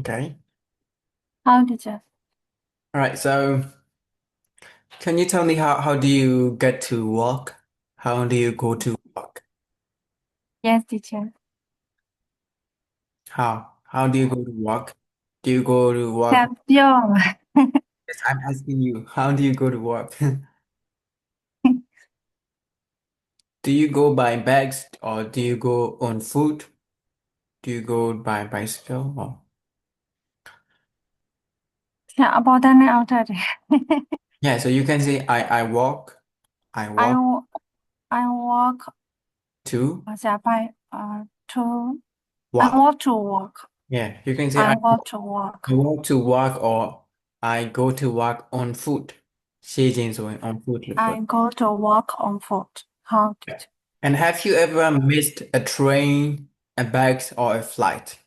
Okay. How did you? All right. So can you tell me how do you get to work? How do you go to work? Yes, teacher. How do you go to work? Do you go to work? Have your Yes, I'm asking you, how do you go to work? Do you go by bags or do you go on foot? Do you go by bicycle or about an outer. yeah, so you can say I I walk w- I walk to to I walk. walk to work. Yeah, you can say I walk to work. I walk to work or I go to work on foot. 写进所谓 on foot เลย I go to work on foot. How did you? And have you ever missed a train, a bus, or a flight?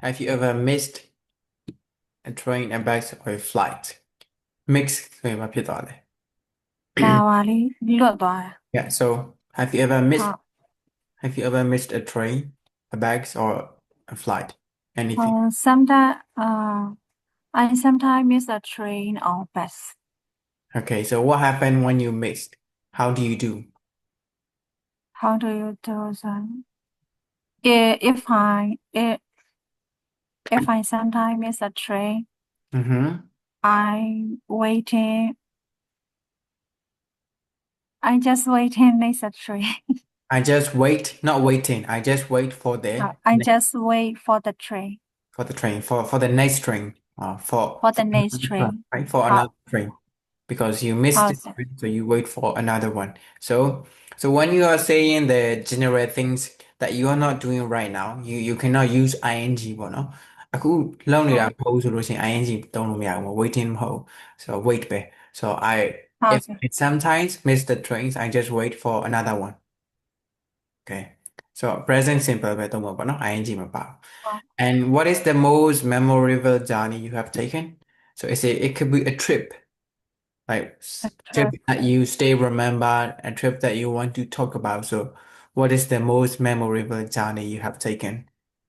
Have you ever missed a train, a bus, or a flight? Mix ဆိုရင်ဘာဖြစ်သွားလဲ Dawali lullaby. Yeah, so How? have you ever missed a train, a bus, or a flight? Anything? Sometimes I sometimes miss a train or bus. Okay, so what happened when you missed? How do you do? How do you do that? If I sometimes miss a train, Mm-hmm. I waiting. I just waiting next a train. I just wait, not waiting. I just wait for the I just wait for the train for the train for the next train for for the next another train, train. right for How another train because you missed it, how's it? right? So you wait for another one. So when you are saying the general things that you are not doing right now, you cannot use ing ပေါ့နော်အခုလုပ်နေတာHowမဟုတ်ဆိုလို့ရှိရင် ing သုံးလို့မရဘူး waiting မဟုတ် so wait ပဲ so if how's it? it sometimes miss the trains I just wait for another one. Okay, so present simple ပဲသုံးမှာပေါ့နော် ing မပါဘူး How And what is the most memorable journey you have taken? So it could be a trip, like a trip trip? that you stay remembered, a trip that you want to talk about. So what is the most memorable journey you have taken?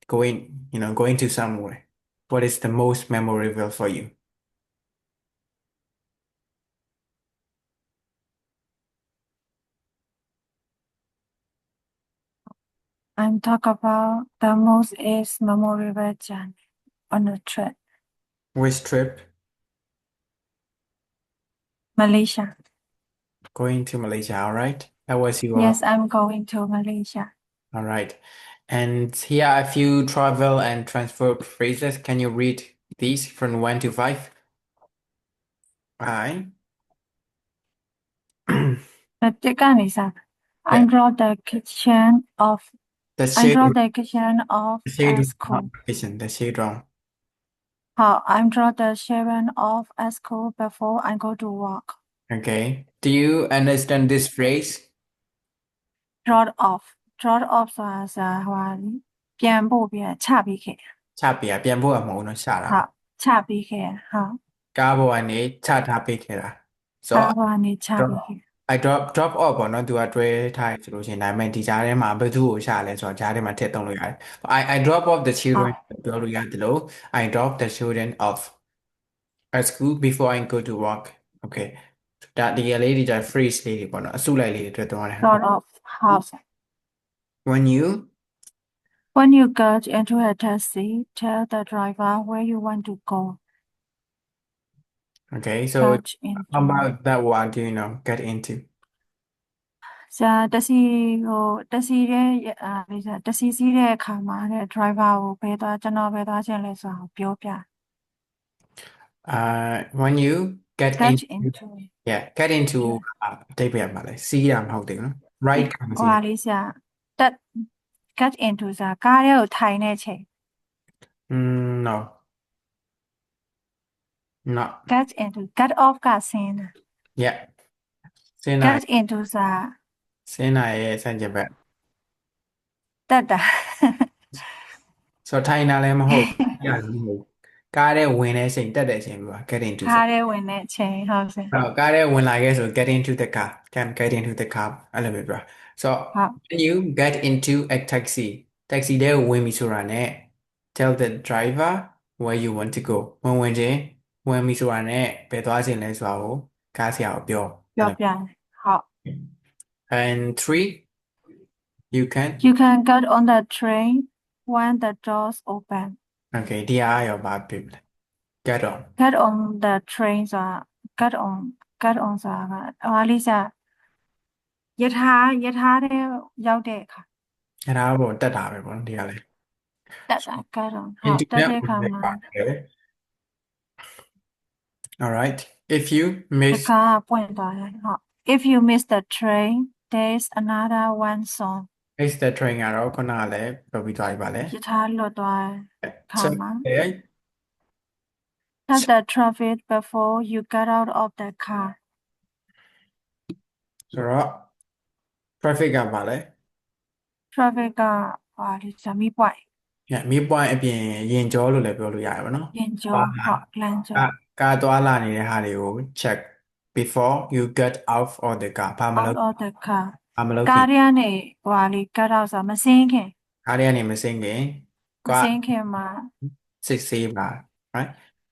Going to somewhere. What is the most memorable for you? I'm talk about the most is memorable journey on a trip. Which trip? Malaysia. Going to Malaysia, all right? That was your, Yes, I'm going to Malaysia. all right. And here are a few travel and transport phrases. Can you read these from 1 to 5? All right. The second is I Yeah. draw the kitchen of The I shade, draw the kitchen of the shade a wrong school. application, the shade wrong. How I draw the sharon of a school before I go to work. Okay. Do you understand this phrase? Draw off draw off ဆိုတာဟိုဟာလေပြန်ပို့ပြီးချပြီးခဲ့ ချပြပြန်ဖို့မဟုတ်နော်ရှာတာချပြီးခဲ့ဟုတ်ကားပေါ်ကနေချထားပေးခဲ့တာ So ကားပေါ်ကနေချ drop ပြီးခဲ့ I drop off ပေါ့နော်သူကတွဲထားတယ်ဆိုလို့ရှိရင်ဒါပေမဲ့ဒီကြားထဲမှာဘယ်သူ့ကိုရှာလဲဆိုတော့ကြားထဲမှာထည့်သုံးလို့ရတယ် I drop off the ဟု children တ်ပြောလို့ရတယ်လို့ I drop the children off at school before I go to work. Okay. ဒါဒီကလေးတွေじゃ phrase လေးတွေပေါ့နော်အစုလိုက်လေးတွေတွေ့သွားတယ် draw off house When you when you get into a taxi tell the driver where you want to go Okay, so get how into about that one do you know get into? ဆရာတက်ဆီစီးတဲ့အခါမှာတဲ့ driver ကိုကျွန်တော်ဘယ်သွားခြင်းလဲဆိုတာကိုပြောပြ When you get get into into yeah get into အဓိပ္ပာယ်မှာလဲစီးတာမဟုတ်သေးဘူးနော် right ကမစီး ဟိုဟာလေးဆရာတက် get into ဆိုတာကားထဲကိုထိုင်တဲ့အချိန် no not get into get off ကဆင်းတာ yeah စင်းနိုင် get into ဆိုတာစင်းနိုင်ရဲ့စံကျင်ဘက်တက်တာ ဆိုတော့ထိုင်တာလည်းမဟုတ်ရလည်းမဟုတ်ကားထဲဝင်တဲ့အချိန်တက်တဲ့အချိန်ပြော get into ကားထဲဝင်တဲ့အချိန်ဟုတ်ဆရာအဲ့တော့ကားထဲဝင်လာခဲ့ဆို get into the car can get into the car အဲ့လိုပဲပြော so ဟုတ် when you get into a taxi ထဲကိုဝင်ပြီဆိုတာ ਨੇ tell the driver where you want to go ဝင်ချင်းဝင်ပြီဆိုတာနဲ့ဘယ်သွားခြင်းလဲဆိုတာကိုကားဆရာကိုပြောအဲ့လို ပြောပြတယ်ဟုတ် and three you can You can get on the train when the doors open okay ဒီအားရောဘာဖြစ်လဲ get on get on the train ဆိုတာ get on ဆိုတာကဟိုလေးစားယထာတဲ့ရောက်တဲ့အခါအဲ့ဒါပေါ့တက်တာပဲပေါ့နော်ဒီကလည်း တက်တာ get on ဟုတ် into တက် that တဲ့အခါ ဝင် မှာ ပါတယ် all right if you တ miss ကားပွင့်သွားတယ်ဟုတ် If you miss the train there's another one song miss the train ကတော့ခုနကလည်းပြောပြီးသွားပြီပါလေ ယထာလွတ်သွားတဲ့အခါ so မှာ okay Check the traffic before you get out of the car ဆိုတော့ traffic ကပါလေ traffic ကဟာလေးဇမီပွိုင် ညမီးပွိုင်းအပြင်ရင်ကြောလို့လည်းပြောလို့ရတယ်ပေါ့နော် ရင်ကျော်ဟုတ်လမ်းကျော် ကားသွားလာနေတဲ့ဟာတွေကို check before you get out of the car ဘာမ out လုပ် of the car ဘာမလုပ်ခ ကား င် ထဲကနေဟိုဟာလေး get out ဆိုတာမစင်းခင် ကားထဲကနေမစင်းခင် မ ကား စင်းခင်မှာ စစ်ဆေးပါ right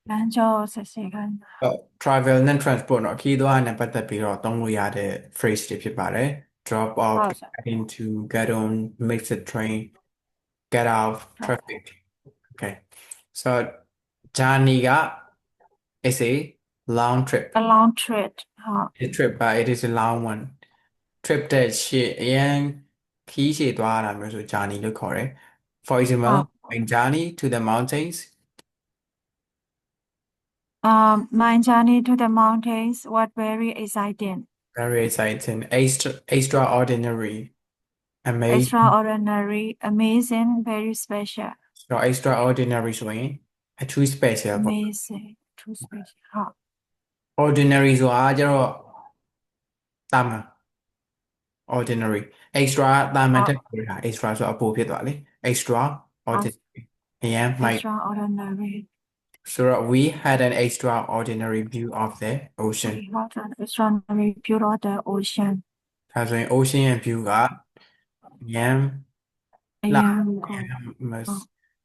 လမ်းကျော်ဆက်ဆက်ခိုင်းတာ travel and transport เนาะခရီးသွားနဲ့ပတ်သက်ပြီးတော့သုံးလို့ရတဲ့ phrase တွေဖြစ်ပါတယ် drop off ဟုတ်ဆို get into get on miss the train get out traffic okay so journey က is a long trip a long trip ဟုတ် a trip but it is a long one trip တဲ့ရှေ့အရင်ခီးရှည်သွားတာမျိုးဆို journey လို့ခေါ်တယ် for ဟု example တ် a journey to the mountains my journey to the mountains was very exciting very exciting extraordinary amazing extraordinary amazing very special ဆိုတော့ extraordinary ဆိုရင်အထူး special ပေါ့ amazing too special ဟုတ် ordinary ဆိုတာကျတော့တာမန် ordinary extra တာမန်ထက်ပိုတာ extra ဆိုတော့အပိုဖြစ်သွားလေ extra ဟုတ် ordinary အရင်မိုက် extraordinary so we had an extraordinary view of the ocean we had an extraordinary view of the ocean ဒါဆိုရင် ocean ရဲ့ view က ရမ်း အ လာ ရန်ကို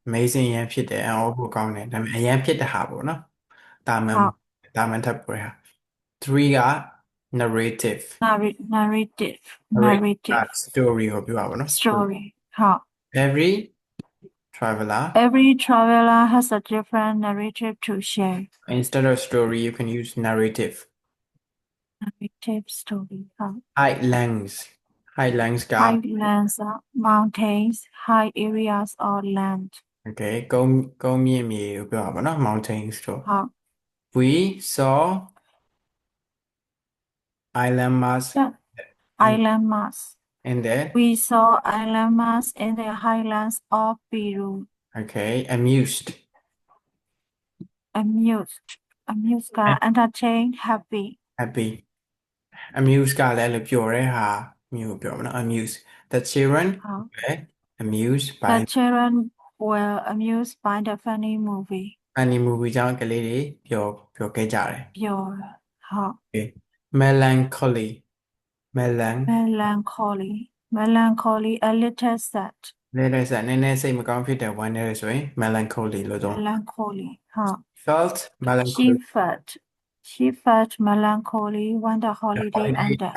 amazing ရမ်းဖြစ်တယ်အော်ဖို့ကောင်းတယ်ဒါပေမဲ့အရမ်းဖြစ်တဲ့ဟာပေါ့နော်တာမန် ဟုတ် တာမန်ထပ်ပိုတာ three က narrative narrative narrative story ကိုပြောပါဘောနော် story ဟုတ် every traveler every traveler has a different narrative to share instead of story you can use narrative narrative story ဟုတ် highlands က highlands mountains high areas or land okay ကုန်းမြင့်မြေကိုပြောပါဘောနော် mountains ဆို ဟုတ် we saw island mass island mass in the we saw island mass in the highlands of Peru okay amused amused က entertain happy happy amuse ကလည်းလို့ပြောတဲ့ဟာမျိုးပြောမနော် amuse the children ဟုတ် were amused by the children were amused by the funny movie any movie ကြောင့်ကလေးတွေပြောခဲ့ကြတယ် ပျော်ဟုတ် okay melancholy melancholy a little sad လည်းဆက်နည်းနည်းစိတ်မကောင်းဖြစ်တဲ့ဝမ်းနည်းရဆိုရင် melancholy လို့တော့ melancholy ဟုတ် felt melancholy she felt melancholy when the holiday ended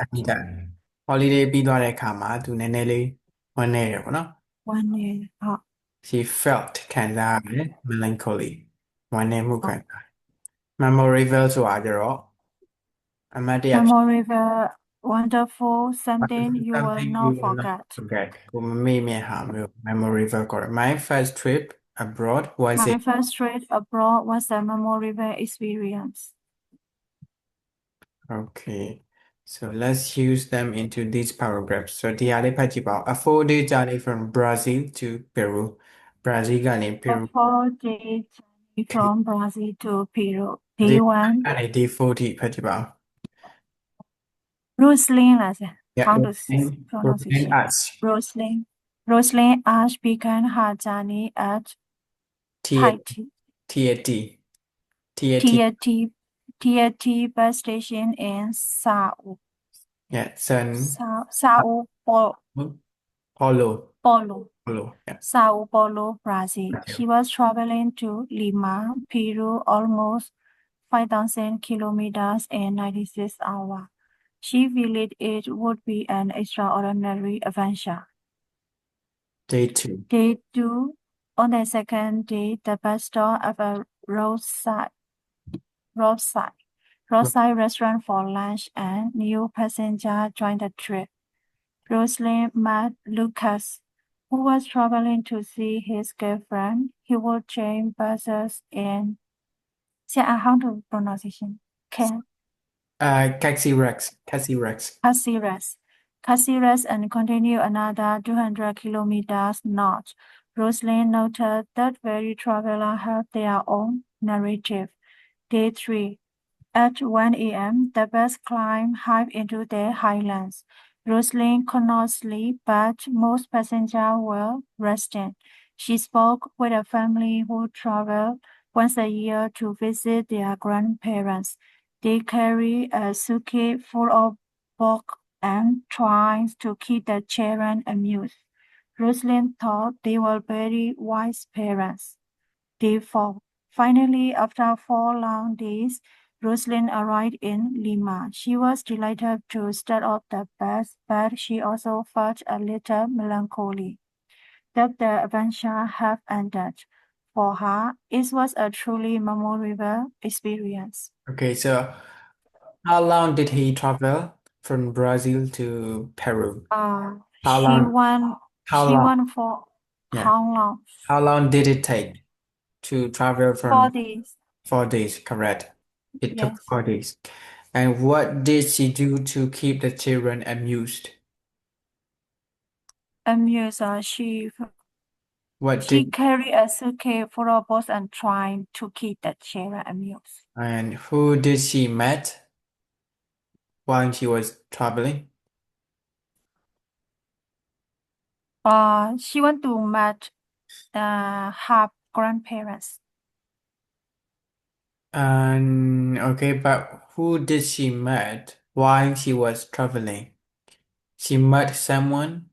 holiday ပြီးသွားတဲ့အခါမှာသူနည်းနည်းလေးဝမ်းနည်းရပေါ့နော် one year ဟုတ် she felt ခံစားရတယ် melancholy ဝမ်းနည်းမှုခံစား memorable ဆိုတာကြတော့အမတ်တရ memorable wonderful something you will not forget forget ကိုမမေ့မြတ်ဟာမျိုး memorable ခေါ်တယ် my first trip abroad was my first trip abroad was a memorable experience okay so let's use them into these paragraphs so ဒီဟာလေးဖတ်ကြည့်ပါဦး a 4-day journey from Brazil to Peru Brazil ကနေ a Peru 4-day journey from Brazil to Peru day 1အဲ့ day 40ဖတ်ကြည့်ပါဦး Rosalind လားဆရာ yeah how to Rosalind Arch Rosalind Arch began her journey at TAT bus station in Sao yeah Paulo Paulo. Yeah. Sao Paulo, Brazil. Thank She you. was traveling to Lima, Peru, almost 5,000 kilometers in 96 hours. She believed it would be an extraordinary adventure. Day two. Day two. On the second day, the bus stop at a roadside, roadside restaurant for lunch, and new passenger joined the trip. Rosalind met Lucas, who was traveling to see his girlfriend. He would change buses in how to pronunciation? Taxi Rex. Taxi Rex. Caceres. Caceres and continue another 200 kilometers north. Rosalind noted that very travelers have their own narrative. Day 3. At 1 a.m., the bus climbed high into the highlands. Rosalind could not sleep, but most passengers were resting. She spoke with a family who traveled once a year to visit their grandparents. They carry a suitcase full of books and tries to keep the children amused. Rosalind thought they were very wise parents. Day 4. Finally, after 4 long days, Rosalind arrived in Lima. She was delighted to start off the bus, but she also felt a little melancholy that the adventure had ended. For her, it was a truly memorable experience. Okay, so how long did he travel from Brazil to Peru? Uh, How she long? went How she long? went for Yeah. how long? How long did it take to travel Four from days. 4 days? Correct. It took Yes. 4 days. And what did she do to keep the children amused? Amused, What she did carried a suitcase full of books and tried to keep the children amused. and who did she met while she was traveling? She went to meet her grandparents. And okay, but who did she met while she was traveling? She met someone.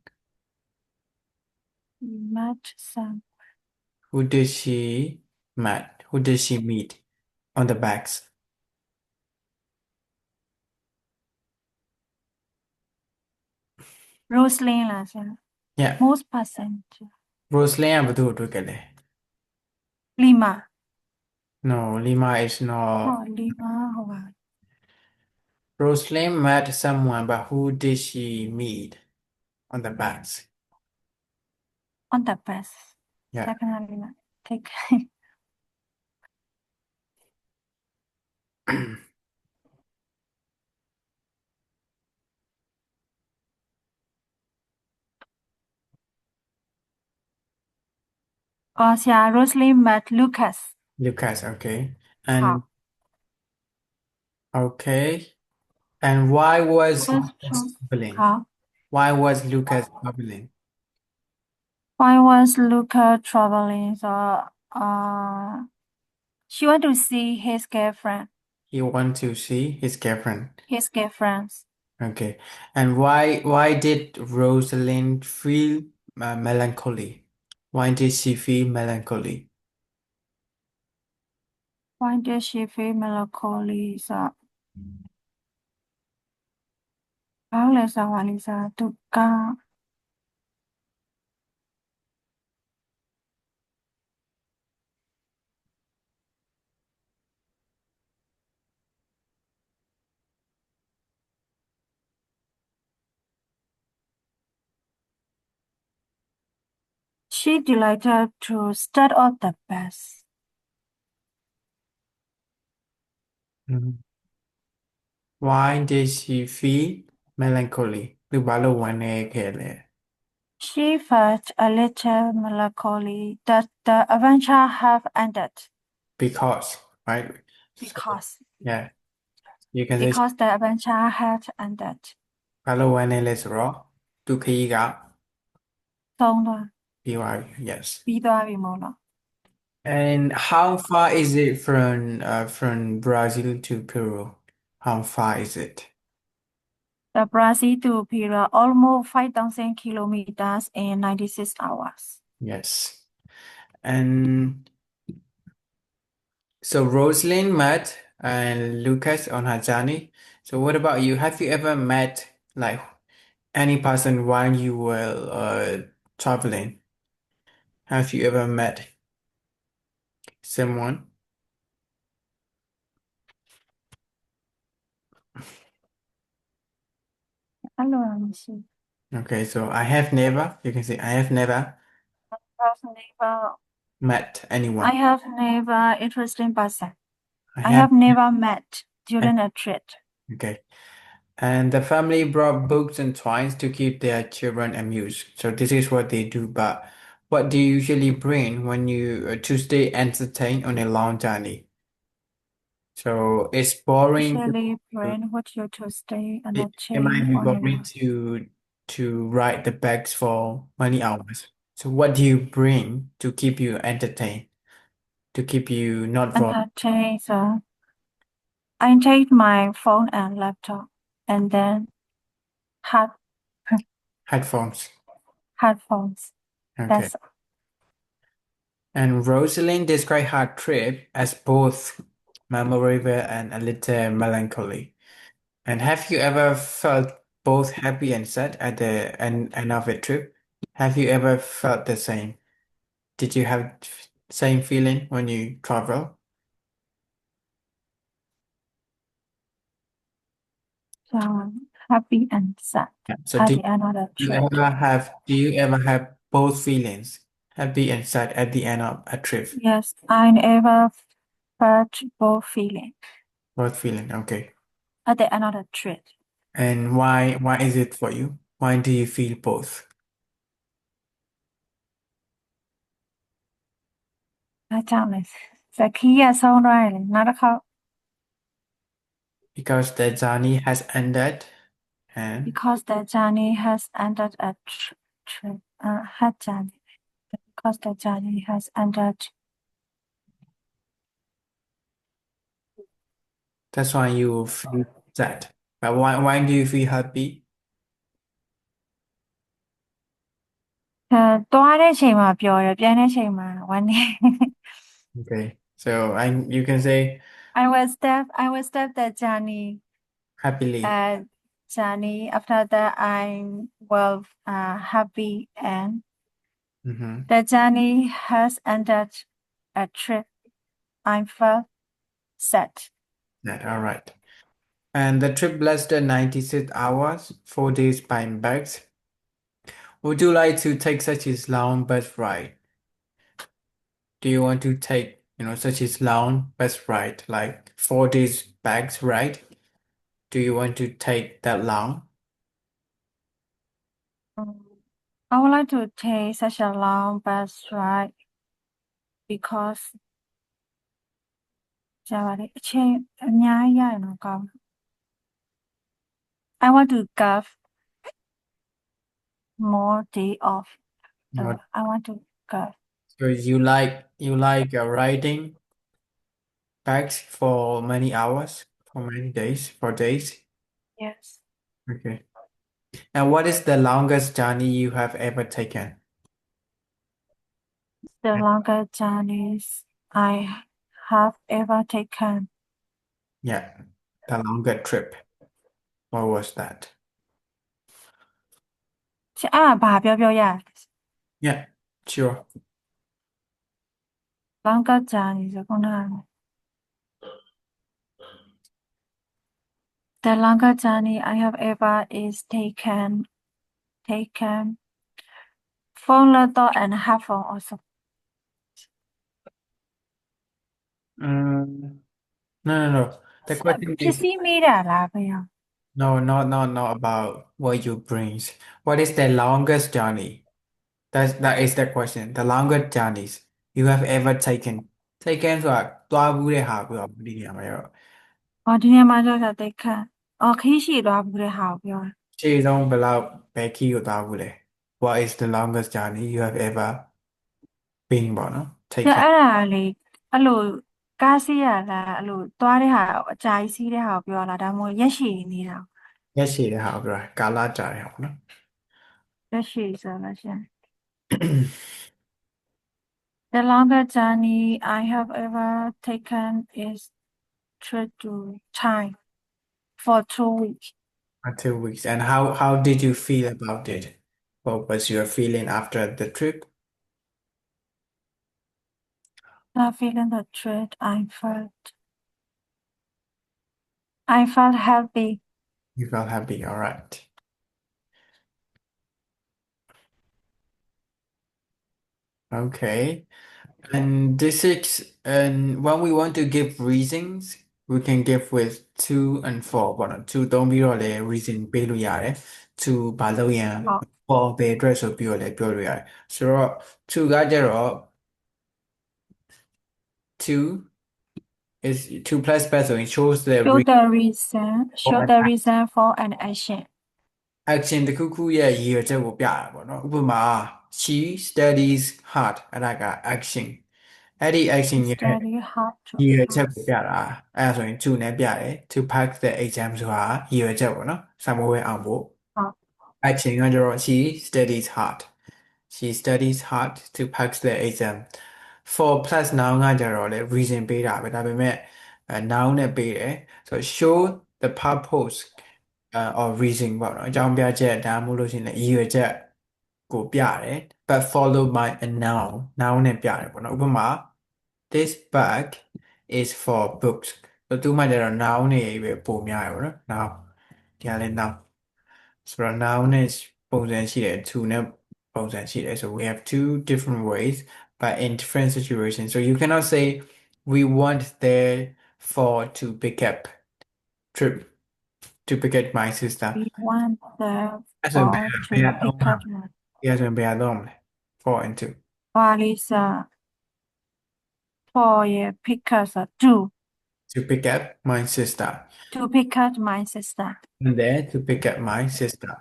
Met some. Who did she met? Who did she meet on the backs? Rosalind là sao? Yeah. Most passenger. Roseland ဘယ်သူကိုတွေ့ခဲ့လဲ Lima. No, Lima is not. Lima 好吧 Roseland met someone, but who did she meet on the backs? on the bus. Yeah. Definitely not. Take. Yeah, Rosalind met Lucas. Lucas, okay. And 好 okay. And why was，was Lucas true. traveling? 好 Why was Lucas traveling? Why was Lucas traveling? She went to see his girlfriend. He want to see his girlfriend. His girlfriends. Okay. And why did Rosalind feel melancholy? Why did she feel melancholy? Why did she feel melancholy? Lisa, Tuka. She delighted to start off the best. Mhm. Why did she feel melancholy? သူဘာလို့ဝမ်းနည်းခဲ့လဲ She felt a little melancholy that the adventure had ended Because, right? So, because yeah, you can say because the adventure had ended. ဘာလို့ဝမ်းနည်းလဲဆိုတော့သူခရီးကဆုံးသွား ပြီးသွားပြီ yes. ပြီးသွားပြီမို့လား And how far is it from Brazil to Peru? How far is it? The Brazil to Pira almost 5,000 kilometers in 96 hours. Yes. And so Rosalind met and Lucas on her journey. So what about you? Have you ever met like any person while you were traveling? Have you ever met someone? Allora, let me see. Okay, so I have never, you can say I have never met I anyone. have never interesting person. I I have, have never met during a trip. okay. And the family brought books and toys to keep their children amused. So this is what they do. But what do you usually bring when you to stay entertained on a long journey? So it's boring. Usually bring what you to stay and a It might chain be on boring a to ride the bikes for many hours. So what do you bring to keep you entertained, to keep you not and for a chain. So I take my phone and laptop and then head headphones? headphones. Okay. That's And Rosalind described her trip as both memorable and a little melancholy. And have you ever felt both happy and sad at the end of a trip? Have you ever felt the same? Did you have same feeling when you travel? happy and sad Yeah. So at the end of the trip. do you ever have both feelings, happy and sad at the end of a trip? Yes, I never felt both feeling Both feeling, okay. at the end of the trip. And why is it for you? Why do you feel both? အဲကြောင့်လေဇက်ခီးရဆုံးသွားတယ်လေနောက်တစ်ခေါက် Because the journey has ended and because the journey has ended a trip had journey because the journey has ended that's why you feel sad. But why do you feel happy? သွားတဲ့အချိန်မှာပျော်တယ်ပြန်တဲ့အချိန်မှာဝမ်းနေ Okay. So you can say I will step the happily. journey after that I will happy and Mm-hmm. the journey has ended a trip I felt sad. That all right. And the trip lasted 96 hours, 4 days by bags. Would you like to take such a long bus ride? Do you want to take, such a long bus ride, like 4 days bags ride? Do you want to take that long? I would like to take such a long bus ride because ကြာပါလေအချိန်အများကြီးရရင်တော့ကောင်း I want to give more day off. Not- I want to give. So you like riding bags for many hours, for many days, for days? Yes. Okay. And what is the longest journey you have ever taken? The longest journeys I have ever taken. Yeah, the longest trip. What was that? အဲ့ဒါဘာပြောရ Yeah, sure. Longest journey ဆိုခုနက The longest journey I have ever is taken phone laptop and headphone also. No. The question is ပစ္စည်းမေးတာလားဘယ်ရော no, not about what you brings. What is the longest journey? That is the question. The longest journeys you have ever taken. Taken ဆိုတာတွားဘူးတဲ့ဟာပြောဒီနေရာမှာရောဒီနေ့မှတော့တိတ်ခတ်ခီးရှိသွားဘူးတဲ့ဟာကိုပြော ခြေဆုံးဘယ်လောက်ဘယ်ခီးကိုတွားဘူးလဲ What is the longest journey you have ever been ပေါ့နော် taken? အဲ့ဒါလေအဲ့လိုကားစီးရလားအဲ့လိုသွားတဲ့ဟာအကြာကြီးစီးတဲ့ဟာကိုပြောလားဒါမှမဟုတ်ရက်ရှည်နေတာ ရက်ရှည်တဲ့ဟာကိုပြောတာကာလကြာတဲ့ဟာပေါ့နော် ရက်ရှည်ဆိုလို့ရှရင် The longest journey I have ever taken is trip to Thai for 2 weeks. 2 weeks. And how did you feel about it? What was your feeling after the trip? After the trip, I felt happy. You felt happy, all right. Okay. And this is, and when we want to give reasons, we can give with two and four ပေါ့နော်2သုံးပြီးတော့လည်း reason ပေးလို့ရတယ် two ဘာလို့ရန် Oh, four ဘယ်အတွက်ဆိုပြီးတော့လည်းပြောလို့ရတယ်ဆိုတော့ two ကကြတော့ two is two plus ပဲဆိုရင် shows the show the reason for an action. action တစ်ခုခုရဲ့ရည်ရွယ်ချက်ကိုပြတာပေါ့နော်ဥပမာ she studies hard အဲ့ဒါက action အဲ့ဒီ action It's ရဲ့ very hard to ရည်ရွယ်ချက် pass. ကိုပြတာအဲ့ဒါဆိုရင် to နဲ့ပြတယ် to pass the exam ဆိုတာရည်ရွယ်ချက်ပေါ့နော်စာမေးပွဲအောင်ဖို့ Oh, action ကကြတော့ she studies hard she studies hard to pass the exam for plus noun ကကြတော့လေ reason ပေးတာပဲဒါပေမဲ့noun နဲ့ပေးတယ်ဆိုတော့ show the purpose or reason ပေါ့နော်အကြောင်းပြချက်ဒါမှမဟုတ်လို့ရှိရင်လည်းရည်ရွယ်ချက်ကိုပြတယ် but followed by a noun နဲ့ပြတယ်ပေါ့နော်ဥပမာ this bag is for books ဆိုတော့သူမှကျတော့ noun တွေပဲပုံများရပေါ့နော် noun ဒီကလည်း noun ဆိုတော့ noun နဲ့ပုံစံရှိတယ် to နဲ့ပုံစံရှိတယ် so we have two different ways but in different situations so you cannot say we want there for to pick up trip to pick up my sister we want the အဲ့ဆိုဘယ် ball ဘယ် to တော့ pick မှာ up my ဒီကဆိုရင်ဘယ်တော့မလဲ for and to Lisa for a pick us to pick up my sister to pick up my sister. and there to pick up my sister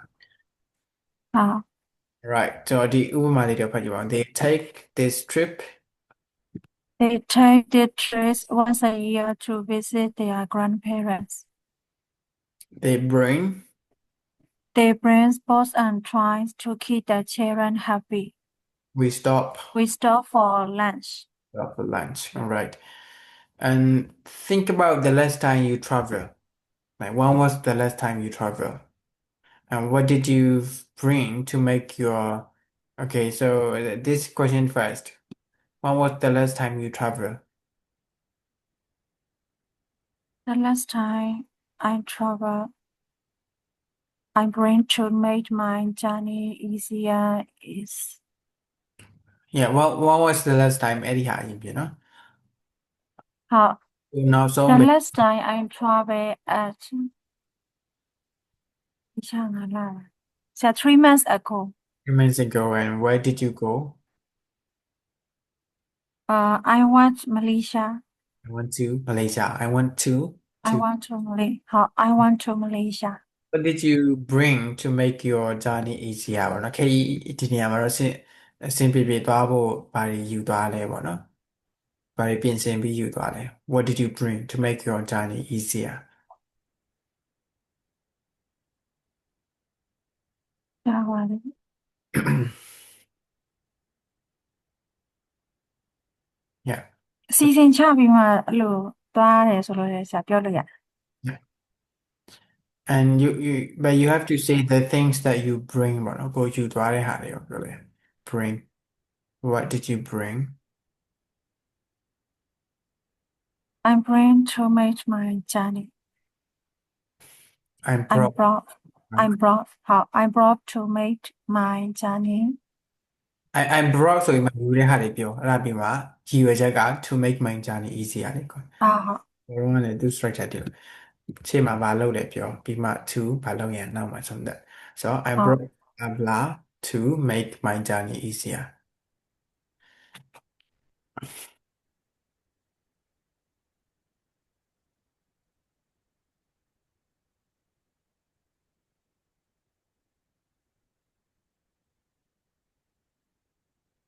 right so ဒီဥပမာလေးတော့ဖတ်ကြည့်ပါဦး they take this trip They take the trips once a year to visit their grandparents. they bring They bring sports and tries to keep the children happy. we stop We stop for lunch. for lunch all right and think about the last time you travel like when was the last time you travel and what did you bring to make your okay so this question first when was the last time you travel The last time I traveled, I bring to make my journey easier is yeah when was the last time အဲ့ဒီဟာအရင်ပြနော် howနောက်ဆုံး the last time I traveled at 3 months ago. 3 months ago and where did you go I went Malaysia. I went to Malaysia I went to I went to Malaysia. what did you bring to make your journey easier ပေါ့နော်ခရီးဒီနေရာမှာတော့အဆင်ပြေပြေသွားဖို့ဘာတွေယူသွားလဲပေါ့နော်ဘာတွေပြင်ဆင်ပြီးယူသွားလဲ what did you bring to make your journey easier That was it. yeah အစီအစဉ်ချပြီးမှအဲ့လိုသွားတယ်ဆိုလို့လည်းဆရာပြောလို့ရတယ် yeah and you but you have to say the things that you bring ပေါ့နော်ကိုယူသွားတဲ့ဟာတွေရောပြောလဲ bring what did you bring I bring to make my journey. I'm I proud brought I brought to make my journey. I'm proud ဆိုရင်မယူတဲ့ဟာတွေပြောအဲ့ဒါပြီးမှရည်ရွယ်ချက်က to make my journey easier လေကွာ ဟုတ် ဘယ်တော့မှလည်းသူ structure တည်လို့ရှေ့မှာဘာလုပ်လဲပြောပြီးမှ to ဘာလုပ်ရင်နောက်မှာဆုံးသက် so I ဟုတ် brought blah blah to make my journey easier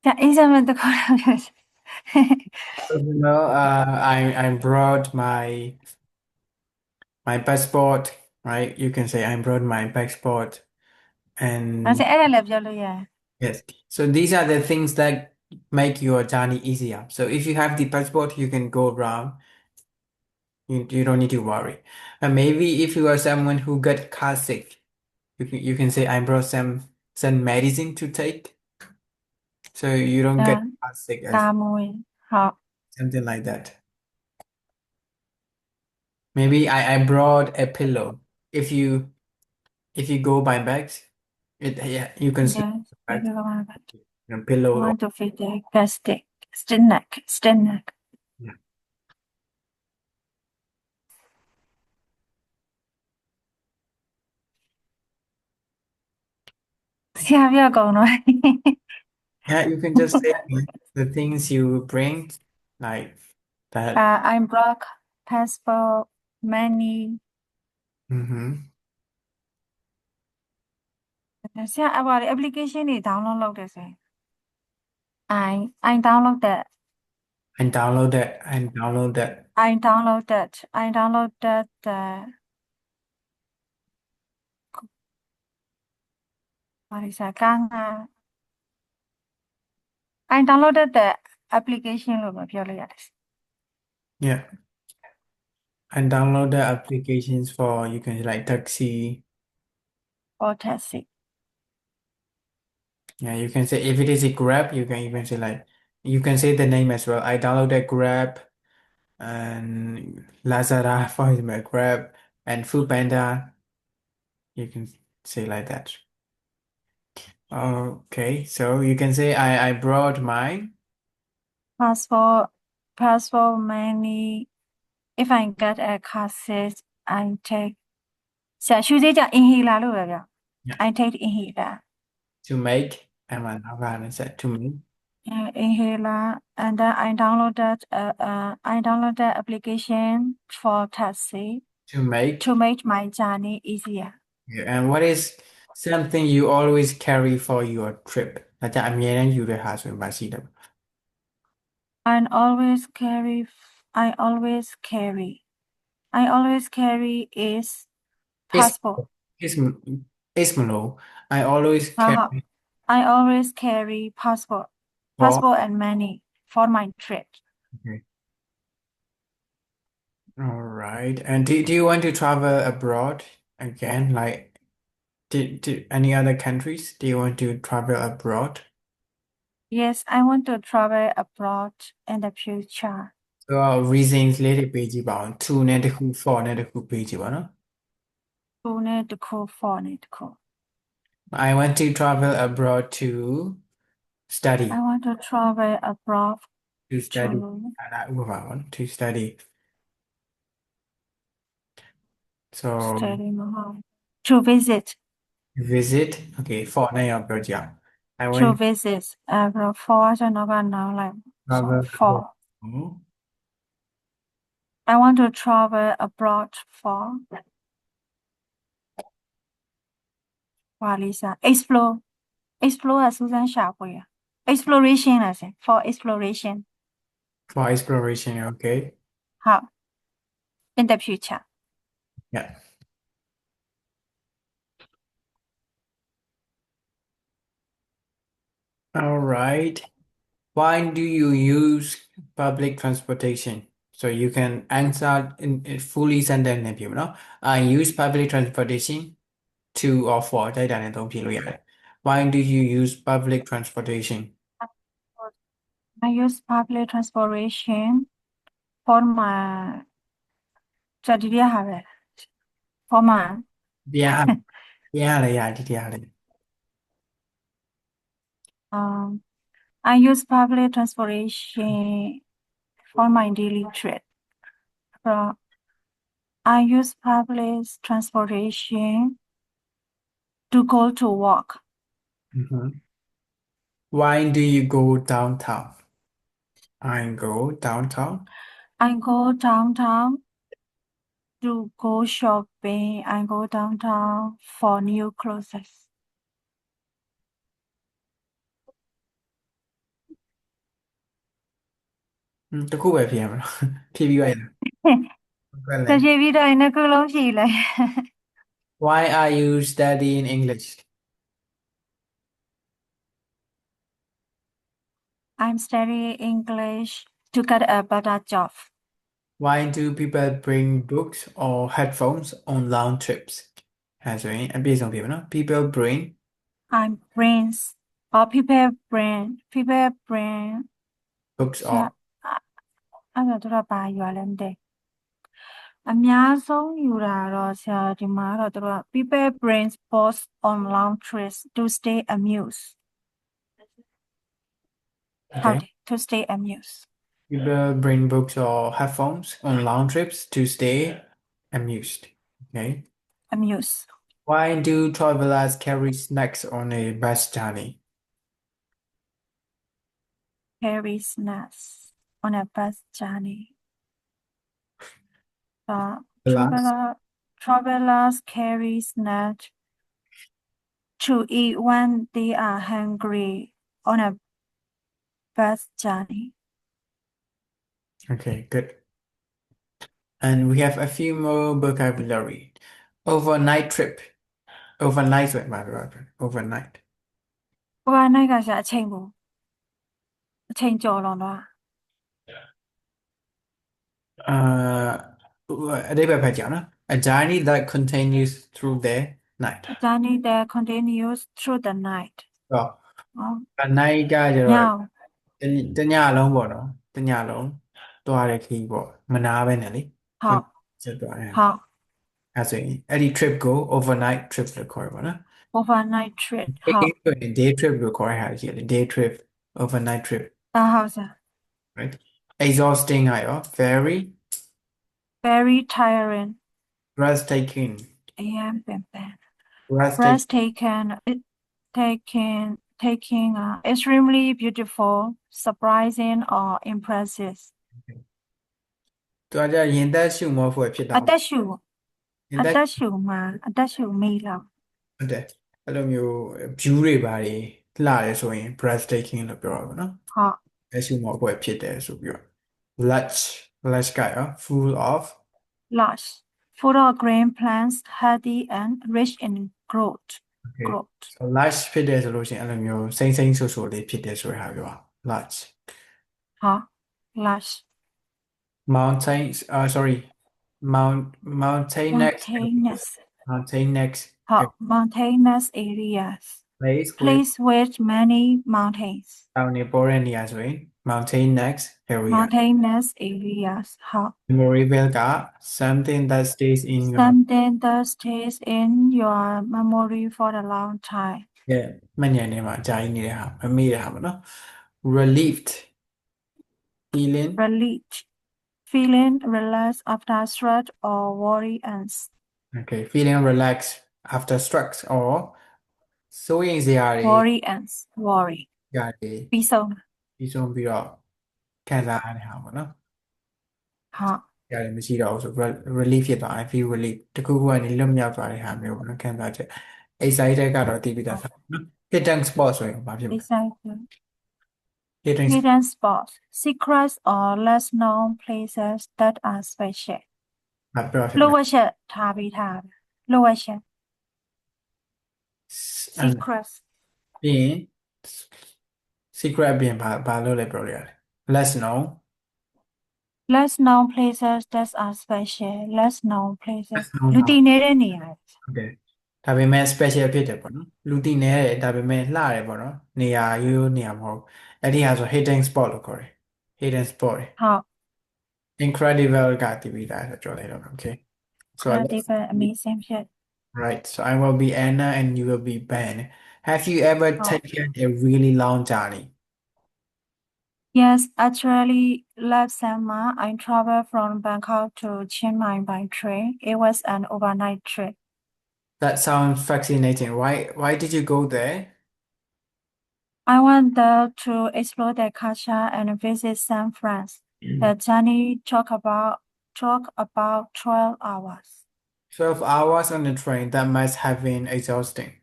ဆရာ exam တစ်ခုလောက်ပြောချင် you know I brought my passport right? You can say I brought my passport, ဒါဆို and အဲ့ဒါလည်းပြောလို့ရတယ် yes. So these are the things that make your journey easier. So if you have the passport, you can go around. You don't need to worry. And maybe if you are someone who got car sick, you can say I brought some medicine to take, so you don't ဒါ get car sick ကာ as မွေဟုတ် something like that. Maybe I brought a pillow. If you go by bags, yeah, you can sleep yes on the thank bag, you very much I pillow or want to feed the gastric still neck ဆရာပြကုန်တော့ yeah, you can just say the things you bring like that. I brought passport money Mm-hmm. ဆရာအပါလေ application တွေ download လုပ်တယ်ဆိုရင် I downloaded And download that. I downloaded the ဘာလဲဆရာကငါ I downloaded the application လို့ပဲပြောလို့ရတယ် Yeah. And download the applications for you can like taxi. for taxi Yeah, you can say if it is a Grab, you can say like you can say the name as well. I downloaded Grab and Lazada for my Grab and Foodpanda. You can say like that. Okay, so you can say I brought my passport money if I get a car seat I take ဆရာရှူသေးကြ inhaler လို့ပဲပြော yeah I take inhaler to make and I said to make inhaler and then I downloaded application for taxi to make to make my journey easier yeah, and what is something you always carry for your trip? ဒါကြအမြဲတမ်းယူတဲ့ဟာဆိုရင်မရှိတယ် I always carry I always carry I always carry is It's passport it's it's Malo. I always ဟုတ်ဟုတ် carry I always carry passport for and money for my trip okay. All right. And do you want to travel abroad again? Like to any other countries? Do you want to travel abroad? yes I want to travel abroad in the future So reasons လေးတွေပေးကြည့်ပါဦး2နဲ့တစ်ခု 4နဲ့တစ်ခုပေးကြည့်ပါနော် 2နဲ့တစ်ခု4နဲ့တစ်ခု I want to travel abroad to study. I want to travel abroad To study. to အဲ့ဒါဥပမာပါနော် to study. So study မဟုတ် to visit visit. Okay, 4နဲ့ရောပြောကြည့်အောင် I to want visit abroad for ကျွန်တော်ကနောက်လိုက် so to travel for abroad. I want to travel abroad for ဘာလေးစား explore ကစူးစမ်းရှာဖွေရ exploration လားဆင် for exploration For exploration, okay. ဟုတ် in the future Yeah. All right. Why do you use public transportation? So you can answer in fully sentence နဲ့ပြောမယ်နော် I use public transportation to or for တိုက်တာနဲ့သုံးဖြေလို့ရတယ် Why do you use public transportation? I use public transportation for my ကျွန်တော်ဒီရဟာပဲ for my ပြန်ပြန်ရလေရဒီတရားလေ I use public transportation for my daily trip. So I use public transportation to go to work. Mhm. Why do you go downtown? I go downtown I go downtown to go shopping. I go downtown for new clothes. တစ်ခုပဲပြန်မလားဖြေပြီးပါရလားဟုတ်ကဲ့လေ တကြည်ပြီးတော့နှစ်ခုလုံးဖြေလိုက် Why are you studying English? I'm studying English to get a better job. Why do people bring books or headphones on long trips? အဲဆိုရင်အပြည့်စုံဖြစ်မယ်နော် People bring I'm brains or people bring books ဆရာ or အဲ့ဒါတို့ကဘာရွာလဲမသိအများဆုံးယူတာတော့ဆရာဒီမှာတော့တို့က people bring books on long trips to stay amused ဟုတ် okay. တယ် to stay amused People bring books or headphones on long trips to stay amused. Okay. amused Why do travelers carry snacks on a bus journey? carry snacks on a bus journey Travelers travelers carry snacks to eat when they are hungry on a bus journey. Okay, good. And we have a few more vocabulary. Overnight trip. Overnight ဆိုရင်ဘာပြောလဲ Overnight. overnight ကဆရာအချိန်ကျော်လွန်သွား အဓိပ္ပာယ်ဖတ်ကြအောင်နော် A journey that continues through the night. A journey that continues through the night. ဟော Oh, a night ကကျတော့ now, တညလုံးပေါ့နော်တညလုံးသွားတဲ့ခရီးပေါ့မနာပဲနဲ့လေ how, ဆက်သွားတယ် how, အဲဆိုရင်အဲ့ဒီ trip ကို overnight trip လို့ခေါ်ရပါနော် overnight trip, ဒီ how, ဆိုရင် day trip လို့ခေါ်ရတာရှိတယ် day trip overnight trip how, sir, right exhausting ကရော very tiring, breathtaking AM ပင်ပင် breathtaking taking, extremely beautiful, surprising or impressive. သူကကြရင်သက်ရှုမောဖွယ်ဖြစ်တာ အသက်ရှူ ရင် အ သက် သက်ရှူမှာအသက်ရှူမိလောက် ဟုတ်တယ်အဲ့လိုမျိုး view တွေပါတွေလှတယ်ဆိုရင် breathtaking လို့ပြောရပါတော့ ဟုတ် သက်ရှုမောဖွယ်ဖြစ်တယ်ဆိုပြီးတော့ lush ကရော full of lush, full of green plants, healthy and rich in growth. okay growth. so lush ဖြစ်တယ်ဆိုလို့ရှိရင်အဲ့လိုမျိုးစိမ့်ဆူဆူလေးဖြစ်တယ်ဆိုတဲ့ဟာပြော lush ဟာ lush mountains sorry mountainous mountainous mountainous ဟာ mountainous areas place with many mountains တောင်တွေပေါ်တဲ့နေရာဆိုရင် mountainous area mountainous areas ဟာ memorable က something that stays in your something that stays in your memory for a long time ရဲ့မှတ်ဉာဏ်ထဲမှာအကြာကြီးနေတဲ့ဟာမမေ့တဲ့ဟာပေါ့နော် relieved feeling relaxed after stress or worry ends okay feeling relaxed after stress or စိုးရိမ်စရာတွေ worry ends worry ကြာတွေ ပြီးဆုံး ပြီးဆုံးပြီးတော့ခံစားရတဲ့ဟာပေါ့နော် ဟာ ကြာတယ်မရှိတော့ဘူးဆို relief ဖြစ်သွားတယ် feel relief တခုခုကနေလွတ်မြောက်သွားတဲ့ဟာမျိုးပေါ့နော်ခံစားချက် excited ကတော့တည်ပြီးသားဆက်နော် hidden spot ဆိုရင်ဘာဖြစ်မလဲ excited hidden hidden spots secrets or less known places that are special ဘာပြောဖြစ် လို မ ဝ လဲ က်ချက်ထားပြီးထားတယ်လိုဝက်ချက် အဲ့ secrets ပြီးရင် secret အပြင်ဘာလို့လဲပြောရလဲ less known less known places that are special less known places known လူတည်နေတဲ့နေရာ ဟုတ်တယ်ဒါပေမဲ့ special ဖြစ်တယ်ပေါ့နော်လူသိနေတယ်ဒါပေမဲ့လှတယ်ပေါ့နော်နေရာရိုးရိုးနေရာမဟုတ်အဲ့ဒီဟာဆို hidden spot လို့ခေါ်တယ် hidden spot ဟုတ် incredible ကတည်ပြီးသားဆိုပြောလိုက်တော့ okay so creative amazing ဖြစ် right so I will be Anna and you will be Ben have you ever taken a really long journey Yes, actually, last summer I traveled from Bangkok to Chiang Mai by train. It was an overnight trip. that sounds fascinating why did you go there I went there to explore the culture and visit some friends. The journey took about 12 hours. 12 hours on the train that must have been exhausting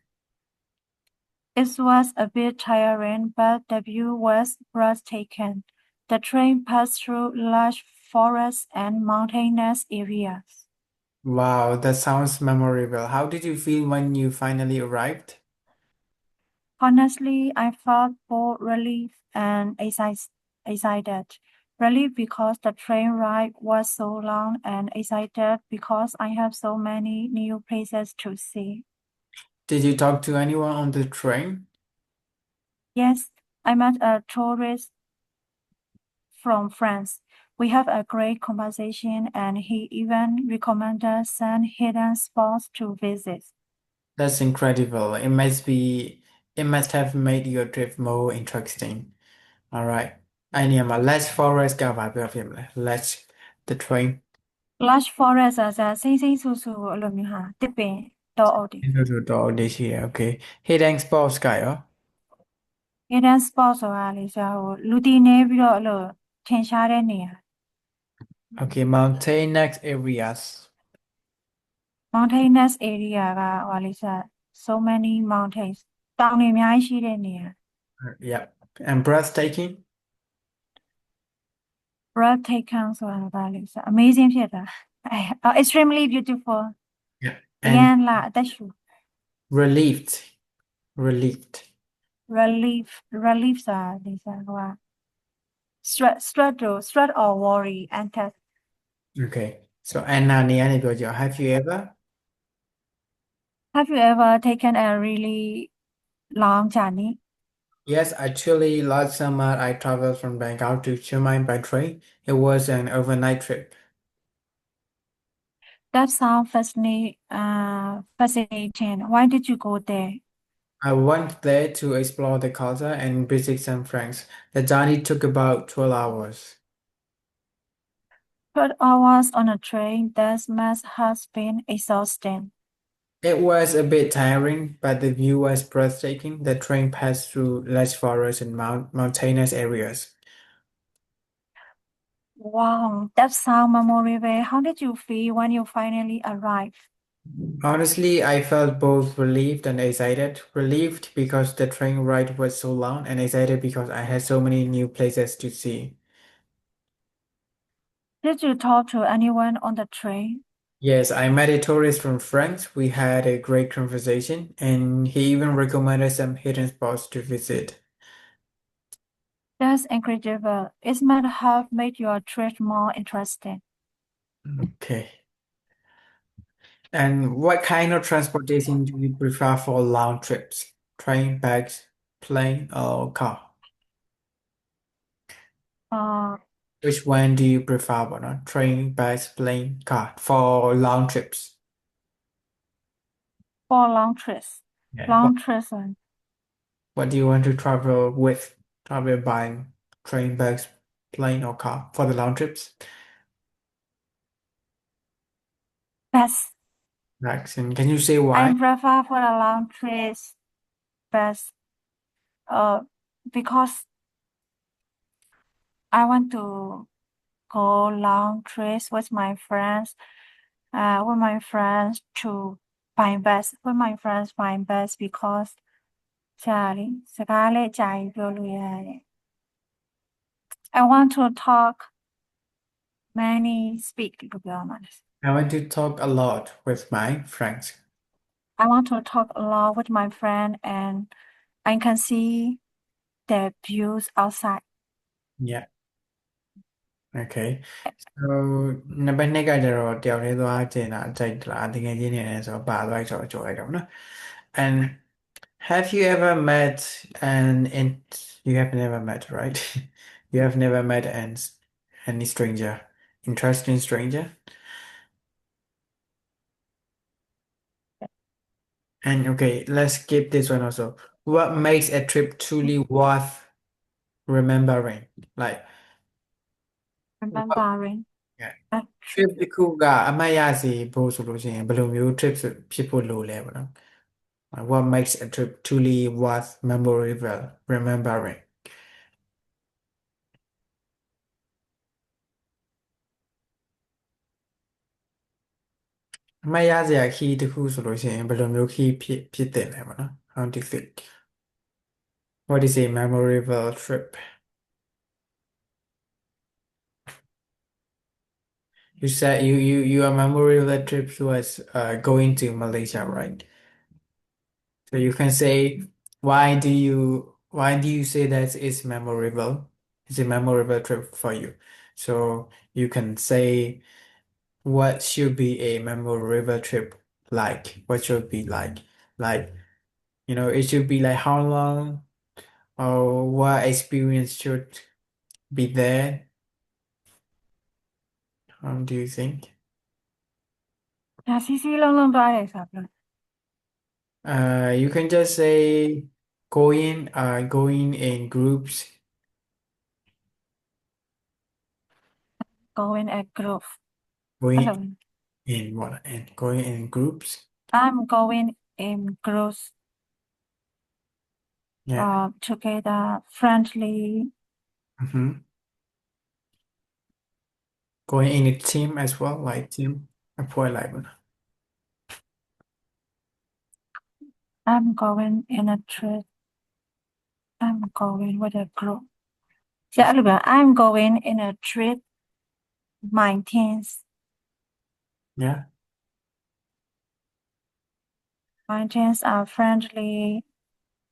It was a bit tiring, but the view was breathtaking. The train passed through large forests and mountainous areas. Wow, that sounds memorable. How did you feel when you finally arrived? Honestly, I felt both relief and excited. Relief because the train ride was so long, and excited because I have so many new places to see. Did you talk to anyone on the train? Yes, I met a tourist from France. We have a great conversation, and he even recommended some hidden spots to visit. That's incredible. It must have made your trip more interesting. All right. အဲ့နေရာမှာ Let's Forest ကဘာပြောဖြစ်မလဲ Let's the train Large forest ဆိုတာစိမ့်ဆူဆူအဲ့လိုမျိုးဟာတစ်ပင်တောအုပ်တွေ ဆိုတော့ဒီရှိရယ် Okay. Hidden Sports ကရော hidden spot ဆိုတာလေဟိုလူတည်နေပြီးတော့အဲ့လိုထင်ရှားတဲ့နေရာ Okay. Mountainous areas. mountainous area ကဟိုလေso many mountains တောင်တွေအများကြီးရှိတဲ့နေရာ Yep. And breathtaking. breathtaking ဆိုတာကလေamazing ဖြစ်တာextremely beautiful Yeah. အရ And န်လာအသက်ရှူ relieved. Relieved. relief ဆိုတာလေဟိုက stress or worry and test Okay. So Anna နေရာနေပြောကြည့်အောင် Have you ever? have you ever taken a really long journey Yes, actually, last summer I traveled from Bangkok to Chiang Mai by train. It was an overnight trip. that sounds fascinating why did you go there I went there to explore the culture and visit some friends. The journey took about 12 hours. 12 hours on a train that must have been exhausting. It was a bit tiring, but the view was breathtaking. The train passed through lush forests and mountainous areas. Wow, that sounds memorable. How did you feel when you finally arrived? Honestly, I felt both relieved and excited. Relieved because the train ride was so long, and excited because I had so many new places to see. Did you talk to anyone on the train? Yes, I met a tourist from France. We had a great conversation, and he even recommended some hidden spots to visit. That's incredible. It might have made your trip more interesting. Okay. And what kind of transportation do you prefer for long trips? Train, bus, plane, or car? Uh, Which one do you prefer, no? Train, bus, plane, car for long trips? for long trips. Yeah. Long trips What do you want to travel with? Travel by train, bus, plane, or car for the long trips? best. Max, and can you say I why? prefer for the long trips best. Uh, because I want to go long trips with my friends. With my friends to find best. With my friends find best because ဆရာလေးစကားလေးအကြာကြီးပြောလို့ရတယ် I want to talk many speak လို့ပြောရမှာလဲ I want to talk a lot with my friends. I want to talk a lot with my friend and I can see the views outside. Yeah. Okay. So နံပါတ် 2ကကျတော့တယောက်တည်းသွားကျင်တာကြိုက်လားတကယ်ချင်းနေတယ်ဆိုတော့ပါသွားဆိုတော့ကြော်လိုက်တော့နော် And have you ever met an in you have never met, right? You have never met any stranger, interesting stranger? And okay, let's skip this one also. What makes a trip truly worth remembering? Like what Remembering yeah. a trip trip. တစ်ခုကအမှတ်ရစေဖို့ဆိုလို့ရှိရင်ဘယ်လိုမျိုး trip ဖြစ်ဖို့လိုလဲပေါ့နော် What makes a trip truly worth memorable remembering အမှတ်ရစရာခီးတစ်ခုဆိုလို့ရှိရင်ဘယ်လိုမျိုးခီးဖြစ်တယ်လဲပေါ့နော် How do you think What is a memorable trip You said your memorable trip was going to Malaysia, right? So you can say why do you say that it's memorable? It's a memorable trip for you. So you can say what should be a memorable trip like? What should be like? Like, it should be like how long or what experience should be there? Do you think? ဒါစီစီလုံးလုံးသွားတယ်ဆိုတော့ You can just say going in groups, going at group အဲ့လို going in what and going in groups. I'm going in groups Yeah. together friendly hmm Going in a team as well, like team. A point like I'm going in a trip I'm going with a group dạအဲ့လိုပဲ I'm going in a trip my teens yeah. my teens are friendly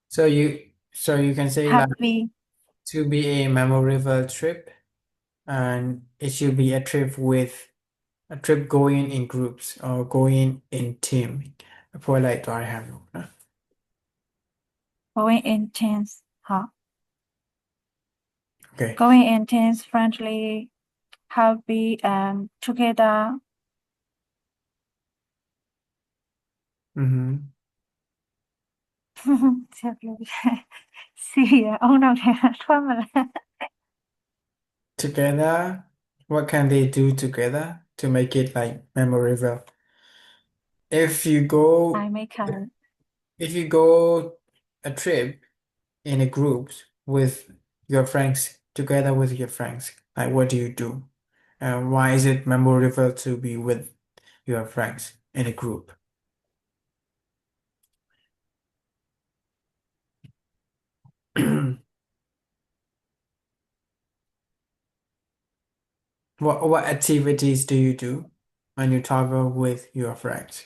So you can say like happy to be a memorable trip, and it should be a trip going in groups or going in team. A point like I have. going in teens 好 Okay. going in teens friendly happy and together Mm-hmm. ဆက်လို့စီရအောင်နောက်ထဲထွက်မလား Together, what can they do together to make it like memorable? If you I go, make a if you go a trip in a group with your friends, together with your friends, like what do you do? And why is it memorable to be with your friends in a group? What activities do you do when you travel with your friends?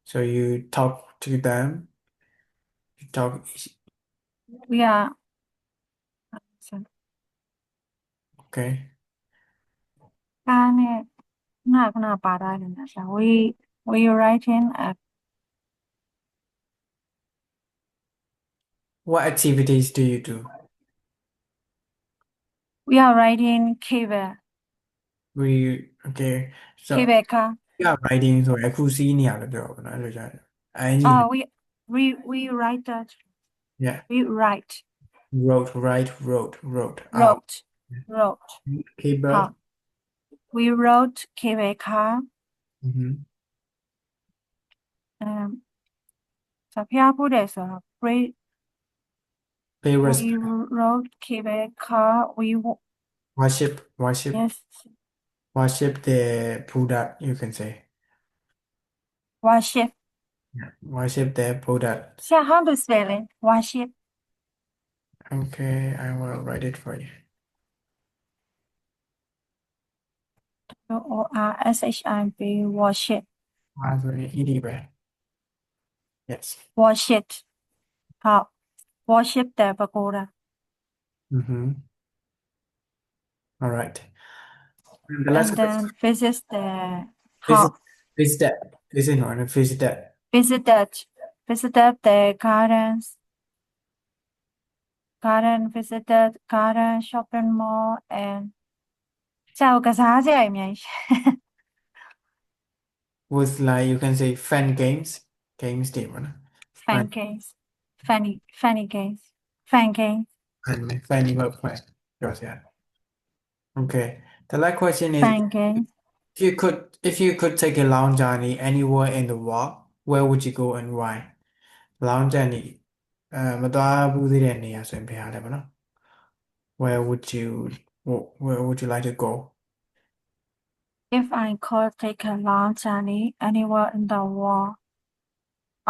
So you talk to them, you talk, we are okay. ကားနဲ့ခုနပါထားတယ်นะ we writing a What activities do you do? we are writing cable Okay. So cable car yeah, writing ဆိုရင်အခုစီးနေရလို့ပြောပါတော့အဲ့လိုကြတယ်။အင်ဂျင် we write that yeah we write wrote wrote out wrote wrote cable 好 we wrote cable car mm-hmm. စာဖျားဖို့တယ်ဆိုတော့ Paris we wrote cable car we worship yes worship the Buddha you can say worship yeah. Worship the Buddha. ဆရာ how to spell it worship Okay, I will write it for you. worship worship ED ပဲ yes worship 好 worship တဲ့ပကိုးတာ mm-hmm. All right and the last and question then visit the visit how visit visit or visit visited the visited garden shopping mall and ကြောက်ကစားစရာအများကြီး with like you can say fun games တွေပေါ့နော် fun games funny games fun games fun ဘက်ဖွဲ့ပြောစရာ Okay the last question is fun games if you could take a long journey anywhere in the world where would you go and why long journey မသွားဘူးသေးတဲ့နေရာဆိုရင်ဘယ်ဟာလဲပေါ့နော် where would you like to go if I could take a long journey anywhere in the world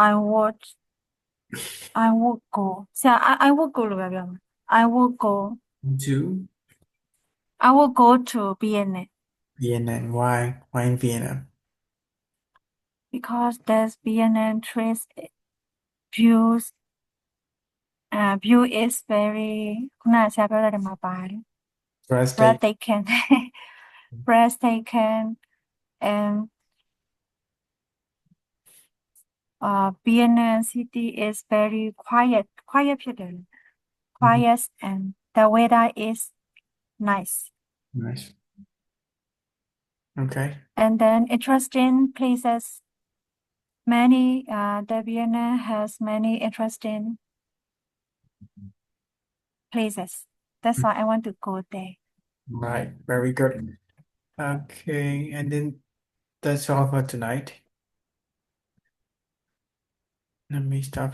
I would go ဆရာ I would go လို့ပဲပြောမှာ to I would go to Vietnam Vietnam. Why? Why in Vietnam? because there's Vietnam trees views view is very ခုနဆရာပြောတဲ့မှာပါတယ် Breathtaking. breathtaking breathtaking and Vietnam city is very quiet ဖြစ်တယ် quiet and the weather is nice Nice. Okay. and then interesting places many the Vietnam has many interesting places that's why I want to go there Right. Very good. Okay. And then that's all for tonight. Let me stop